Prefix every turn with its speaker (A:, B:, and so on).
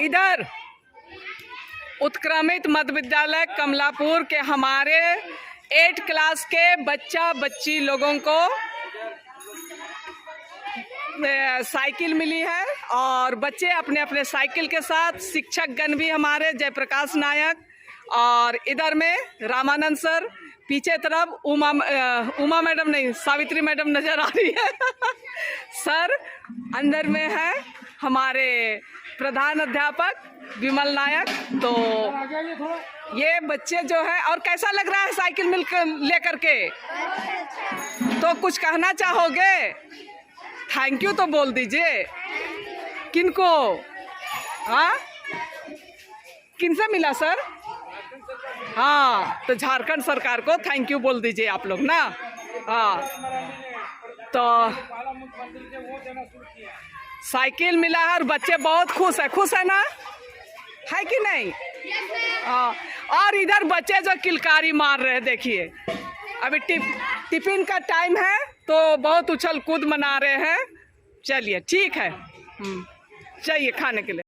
A: इधर उत्क्रमित मध्य विद्यालय कमलापुर के हमारे 8 क्लास के बच्चा बच्ची लोगों को साइकिल मिली है और बच्चे अपने अपने साइकिल के साथ, शिक्षक गण भी हमारे जयप्रकाश नायक और इधर में रामानंद सर, पीछे तरफ उमा मैडम नहीं, सावित्री मैडम नजर आ रही है सर अंदर में है हमारे प्रधान अध्यापक विमल नायक। तो ये बच्चे जो है, और कैसा लग रहा है साइकिल मिलकर लेकर के? तो कुछ कहना चाहोगे? थैंक यू तो बोल दीजिए। किनको? हाँ, किनसे मिला सर? हाँ, तो झारखंड सरकार को थैंक यू बोल दीजिए आप लोग ना। हाँ, तो साइकिल मिला है और बच्चे बहुत खुश है ना, है कि नहीं? हाँ, और इधर बच्चे जो किलकारी मार रहे हैं, देखिए अभी टिफिन का टाइम है तो बहुत उछल कूद मना रहे हैं। चलिए ठीक है, चाहिए खाने के लिए।